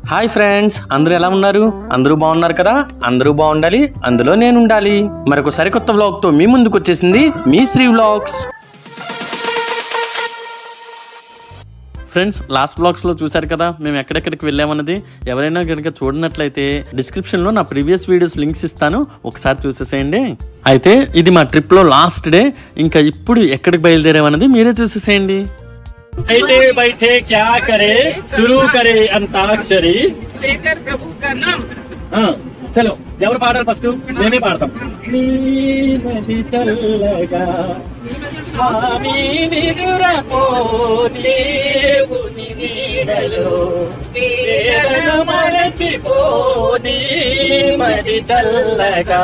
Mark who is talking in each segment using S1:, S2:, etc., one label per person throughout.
S1: Hi friends, అందరూ ఎలా ఉన్నారు? అందరూ బాగున్నారు కదా? అందరూ బాగుండాలి, అందులో నేను ఉండాలి. మరొక సరికొత్త వ్లాగ్ తో మీ ముందుకు వచ్చేసింది మీ శ్రీ వ్లాగ్స్. ఫ్రెండ్స్, లాస్ట్ వ్లాగ్స్లో చూశారు కదా మేము ఎక్కడెక్కడికి వెళ్ళామన్నది. ఎవరైనా కనుక చూడనట్లయితే డిస్క్రిప్షన్లో నా ప్రీవియస్ వీడియోస్ లింక్స్ ఇస్తాను, ఒకసారి చూసేసేయండి. అయితే ఇది మా ట్రిప్లో లాస్ట్ డే. ఇంకా ఇప్పుడు ఎక్కడికి బయలుదేరామన్నది మీరే చూసేసేయండి. बैठे बैठे क्या करे, शुरू करे अंताक्षरी लेकर प्रभु का नाम. चलो ఎవరు పాడాలి? ఫస్ట్ మేమే పాడతాం. నీమది చల్లగా స్వామి నిదురపో దేవుని నీడలో వేదన మరచిపో నీమది చల్లగా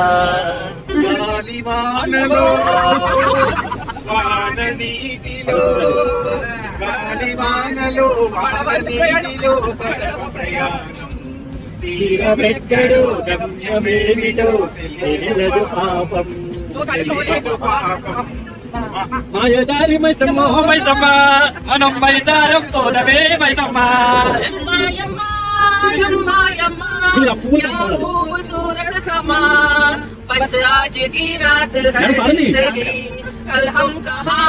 S1: గాలివానలో వాననీటిలో గాలివానలో వాననీటిలో పరమ ప్రయాణం తీరమెక్కడో గమ్యమేమిటో తెలియదు పాపం మాయదారి మైసమ్మ మైసమ్మ మనం మైసారం తోడవే మైసమ్మ सूरत समा बस आज की रात है जिंदगी कल हम कहाँ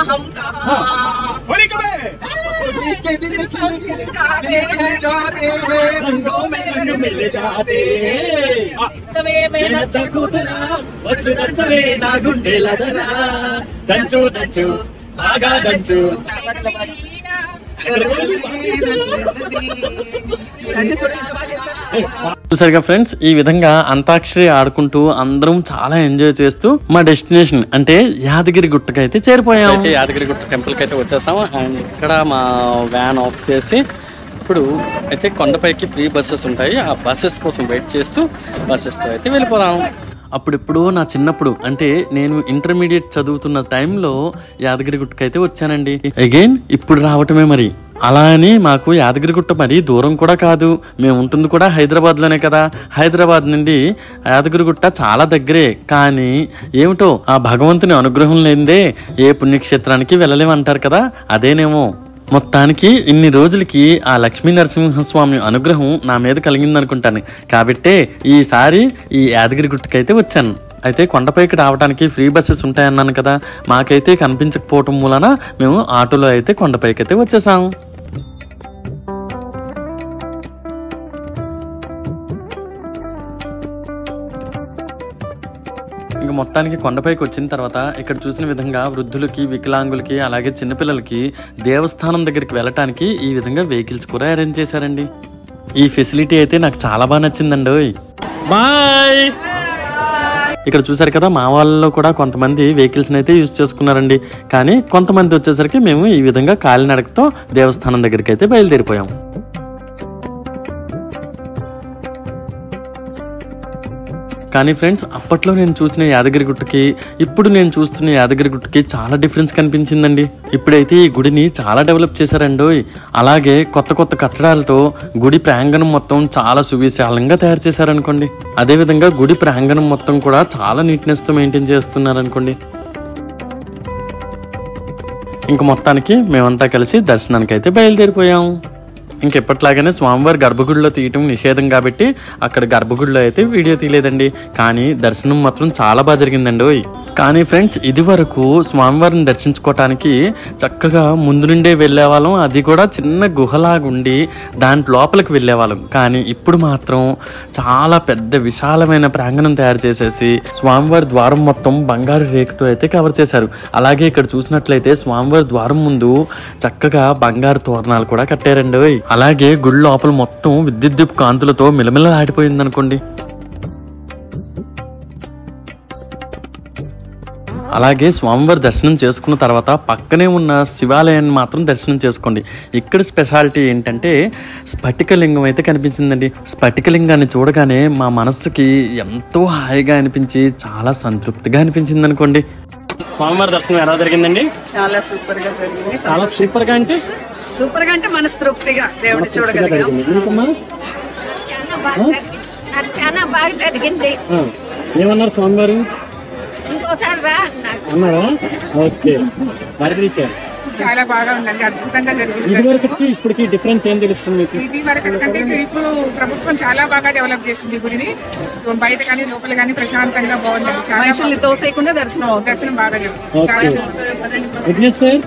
S1: रंगों में रंग मिल जाते सवे में नचकुतरा वचुनचवे ना गुंडेलदरा దంచు దంచు బాగా దంచు. చూసారుగా ఫ్రెండ్స్, ఈ విధంగా అంతాక్షరి ఆడుకుంటూ అందరం చాలా ఎంజాయ్ చేస్తూ మా డెస్టినేషన్ అంటే యాదగిరి గుట్టకి అయితే చేరిపోయాం. యాదగిరి గుట్ట టెంపుల్ కి అయితే వచ్చేసాం. అండ్ ఇక్కడ మా వ్యాన్ ఆఫ్ చేసి ఇప్పుడు అయితే కొండపైకి ఫ్రీ బస్సెస్ ఉంటాయి, ఆ బస్సెస్ కోసం వెయిట్ చేస్తూ బస్సెస్తో అయితే వెళ్ళిపోదాం. అప్పుడెప్పుడో నా చిన్నప్పుడు అంటే నేను ఇంటర్మీడియట్ చదువుతున్న టైంలో యాదగిరి గుట్టకైతే వచ్చానండి. అగైన్ ఇప్పుడు రావటమే. మరి అలా అని మాకు యాదగిరిగుట్ట మరీ దూరం కూడా కాదు, మేము ఉంటుంది కూడా హైదరాబాద్లోనే కదా. హైదరాబాద్ నుండి యాదగిరిగుట్ట చాలా దగ్గరే. కానీ ఏమిటో ఆ భగవంతుని అనుగ్రహం లేనిదే ఏ పుణ్యక్షేత్రానికి వెళ్ళలేమంటారు కదా, అదేనేమో. మొత్తానికి ఇన్ని రోజులకి ఆ లక్ష్మీ నరసింహస్వామి అనుగ్రహం నా మీద కలిగిందనుకుంటాను. కాబట్టే ఈసారి ఈ యాదగిరి గుట్టకైతే వచ్చాను. అయితే కొండపైకి రావడానికి ఫ్రీ బస్సెస్ ఉంటాయన్నాను కదా, మాకైతే కనిపించకపోవటం మూలన మేము ఆటోలో అయితే కొండపైకి అయితే వచ్చేసాం. ఇంకా మొత్తానికి కొండపైకి వచ్చిన తర్వాత ఇక్కడ చూసిన విధంగా వృద్ధులకి, వికలాంగులకి, అలాగే చిన్నపిల్లలకి దేవస్థానం దగ్గరికి వెళ్ళటానికి ఈ విధంగా వెహికల్స్ కూడా అరేంజ్ చేశారండి. ఈ ఫెసిలిటీ అయితే నాకు చాలా బాగా నచ్చిందండి. బాయ్. ఇక్కడ చూసారు కదా, మా వాళ్ళలో కూడా కొంతమంది వెహికల్స్ని అయితే యూజ్ చేసుకున్నారండి. కానీ కొంతమంది వచ్చేసరికి మేము ఈ విధంగా కాలినడకతో దేవస్థానం దగ్గరికి అయితే బయలుదేరిపోయాం. కానీ ఫ్రెండ్స్, అప్పట్లో నేను చూసిన యాదగిరి గుట్టకి ఇప్పుడు నేను చూస్తున్న యాదగిరి గుట్టకి చాలా డిఫరెన్స్ కనిపించిందండి. ఇప్పుడైతే ఈ గుడిని చాలా డెవలప్ చేశారండి. అలాగే కొత్త కొత్త కట్టడాలతో గుడి ప్రాంగణం మొత్తం చాలా సువిశాలంగా తయారు చేశారనుకోండి. అదేవిధంగా గుడి ప్రాంగణం మొత్తం కూడా చాలా నీట్నెస్తో మెయింటైన్ చేస్తున్నారనుకోండి. ఇంక మొత్తానికి మేమంతా కలిసి దర్శనానికి అయితే బయలుదేరిపోయాం. ఇంకెప్పట్లాగానే స్వామివారి గర్భగుడిలో తీయటం నిషేధం కాబట్టి అక్కడ గర్భగుడిలో అయితే వీడియో తీయలేదండి. కానీ దర్శనం మాత్రం చాలా బాగా జరిగిందండి. కానీ ఫ్రెండ్స్, ఇది వరకు స్వామివారిని దర్శించుకోవటానికి చక్కగా ముందు నుండే వెళ్ళేవాళ్ళం, అది కూడా చిన్న గుహలాగుండి దాని లోపలికి వెళ్ళేవాళ్ళం. కానీ ఇప్పుడు మాత్రం చాలా పెద్ద విశాలమైన ప్రాంగణం తయారు చేసేసి స్వామివారి ద్వారం మొత్తం బంగారు రేకుతో అయితే కవర్ చేశారు. అలాగే ఇక్కడ చూసినట్లయితే స్వామివారి ద్వారం ముందు చక్కగా బంగారు తోరణాలు కూడా కట్టారండి. అలాగే గుడి లోపల మొత్తం విద్యుత్ దీప కాంతులతో మిలమిలలాడిపోయింది అనుకోండి. అలాగే స్వామివారి దర్శనం చేసుకున్న తర్వాత పక్కనే ఉన్న శివాలయాన్ని మాత్రం దర్శనం చేసుకోండి. ఇక్కడ స్పెషాలిటీ ఏంటంటే స్ఫటికలింగం అయితే కనిపించిందండి. స్ఫటికలింగాన్ని చూడగానే మా మనస్సుకి ఎంతో హాయిగా అనిపించి చాలా సంతృప్తిగా అనిపించింది అనుకోండి. స్వామివారి దర్శనం ఎలా జరిగిందండి?
S2: చాలా సూపర్ గా జరిగింది.
S1: చాలా సూపర్ గా అంటే
S2: సూపర్ గా అంటే మనస్తృప్తిగా దేవుడు చూడగలిగాం. చాలా బాగా జరిగింది.
S1: ఏమన్నారు స్వామివారు?
S2: ఇంకోసారి రా
S1: అన్నారా? ఓకే. మరి
S3: చాలా బాగా ఉందండి, అద్భుతంగా జరిగింది.
S1: ఇదివరకు ఇప్పటికి డిఫరెన్స్ ఏం తెలుస్తుంది మీకు?
S3: ఇది వరకు కంటే ఇప్పుడు ప్రభుత్వం చాలా బాగా డెవలప్ చేసింది గుడిని. బయట కానీ లోపల కానీ ప్రశాంతంగా బాగుందండి. చాలా
S2: మనుషుల్ని తోసేయకుండా దర్శనం అవుతుంది.
S3: దర్శనం బాగా
S1: ఓకే. విఘ్నేష్ సార్,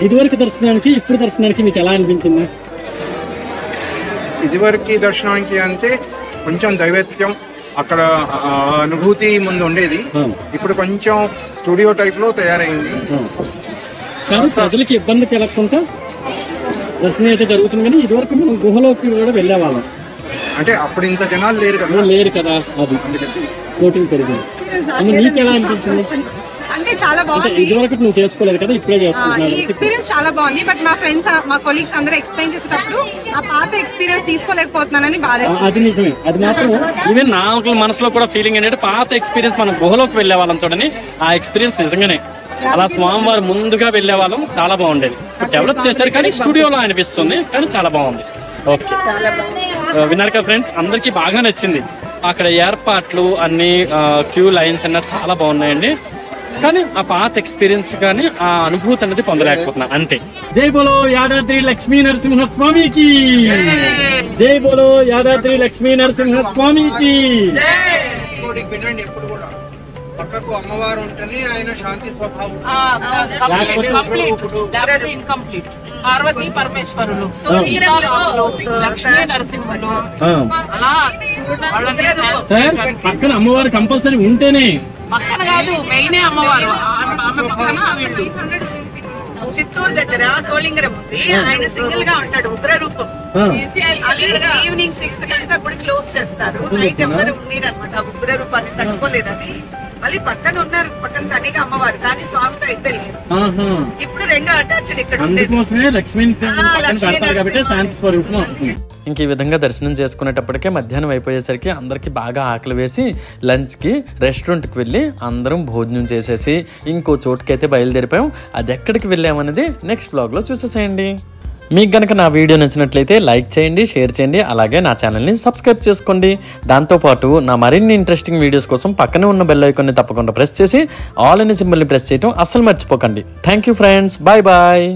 S1: ఇదివరకు దర్శనానికి ఇప్పుడు దర్శనానికి మీకు ఎలా అనిపించింది?
S4: ఇదివరకు దర్శనానికి అంటే కొంచెం దైవత్యం అక్కడ అనుభూతి ముందు ఉండేది, ఇప్పుడు కొంచెం స్టూడియో టైప్ లో తయారైంది.
S1: కానీ ప్రజలకి ఇబ్బంది కలగకుండా దర్శనం అయితే జరుగుతుంది. కానీ ఇదివరకు మనం గుహలోకి కూడా వెళ్ళేవాళ్ళం,
S4: అంటే అప్పుడు ఇంత జనాలు లేరు కదా.
S1: లేరు కదా, అది కోటింగ్ పెరిగింది. నీకు ఎలా అనిపించింది?
S5: అంటే చాలా
S1: అంటే
S5: బాగుంది.
S1: ఇదివరకు నువ్వు చేసుకోలేదు కదా, ఇప్పుడే
S5: ఈ
S1: చేసుకుంటున్నావు.
S5: ఎక్స్పీరియన్స్ చాలా బాగుంది. బట్ మా ఫ్రెండ్స్, మా కొలీగ్స్ అందరూ ఎక్స్ప్లెయిన్ చేసేటప్పుడు ఆ పాత ఎక్స్పీరియన్స్ తీసుకోలేకపోతున్నానని బాధేస్తుంది.
S1: అది నిజమే, అది మాత్రం ఈవెన్ నా మనసులో కూడా ఫీలింగ్ ఏంటంటే పాత ఎక్స్పీరియన్స్ మనం గుహలోకి వెళ్ళే వాళ్ళం చూడండి, ఆ ఎక్స్పీరియన్స్ నిజంగానే అలా స్వామివారు ముందుగా వెళ్ళే వాళ్ళం చాలా బాగుండేది. డెవలప్ చేశారు కానీ స్టూడియోలో అనిపిస్తుంది, కానీ చాలా బాగుంది. ఓకే, విన్నారు కదా ఫ్రెండ్స్, అందరికి బాగా నచ్చింది. అక్కడ ఏర్పాట్లు అన్ని క్యూ లైన్స్ అన్నది చాలా బాగున్నాయండి. కానీ ఆ పాత ఎక్స్పీరియన్స్ కానీ ఆ అనుభూతి అనేది పొందలేకపోతున్నా అంతే. జై బోలో యాదాద్రి లక్ష్మీ నరసింహ స్వామికి, జై బోలో యాదాద్రి లక్ష్మీ నరసింహ స్వామికి.
S4: వినండి, ఎప్పుడు కూడా పక్కకు అమ్మవారు ఉంటేనే ఆయన శాంతి స్వభావం.
S3: ఇన్కంప్లీట్. పార్వతీ పరమేశ్వరులు, లక్ష్మీ నరసింహులు, అలా
S1: సార్ పక్కన అమ్మవారు కంపల్సరీ ఉంటేనే,
S3: పక్కన కాదు మెయినే అమ్మవారు, ఆమె పక్కన వీళ్ళు.
S2: చిత్తూరు దగ్గర సోళింగరం ఉంది, ఆయన సింగిల్ గా ఉంటాడు, ఉగ్ర రూపం. ఈవినింగ్ 6 కంతా గుడి క్లోజ్ చేస్తారు. నైట్ ఎవరు ఉండేరు అనమాట, ఉగ్ర రూపాన్ని తట్టుకోలేదని. మళ్ళీ పక్కన ఉన్నారు, పక్కన తనిగా అమ్మవారు, కానీ స్వామితో ఇద్దరు లేరు. ఇప్పుడు రెండు అటాచ్డ్ ఇక్కడ ఉండేది.
S1: అందుకోసమే లక్ష్మీని పక్కన పెడతారు కాబట్టి శాంతి స్వరూపం వస్తుంది. ఇంక ఈ విధంగా దర్శనం చేసుకునేటప్పటికే మధ్యాహ్నం అయిపోయేసరికి అందరికి బాగా ఆకలి వేసి లంచ్కి రెస్టారెంట్కి వెళ్ళి అందరం భోజనం చేసేసి ఇంకో చోటుకైతే బయలుదేరిపోయాం. అది ఎక్కడికి వెళ్ళామనేది నెక్స్ట్ బ్లాగ్లో చూసేసేయండి. మీకు గనక నా వీడియో నచ్చినట్లయితే లైక్ చేయండి, షేర్ చేయండి, అలాగే నా ఛానల్ని సబ్స్క్రైబ్ చేసుకోండి. దాంతోపాటు నా మరిన్ని ఇంట్రెస్టింగ్ వీడియోస్ కోసం పక్కనే ఉన్న బెల్ ఐకాన్ని తప్పకుండా ప్రెస్ చేసి ఆల్ అనే సింబల్ని ప్రెస్ చేయడం అస్సలు మర్చిపోకండి. Thank you friends, bye bye.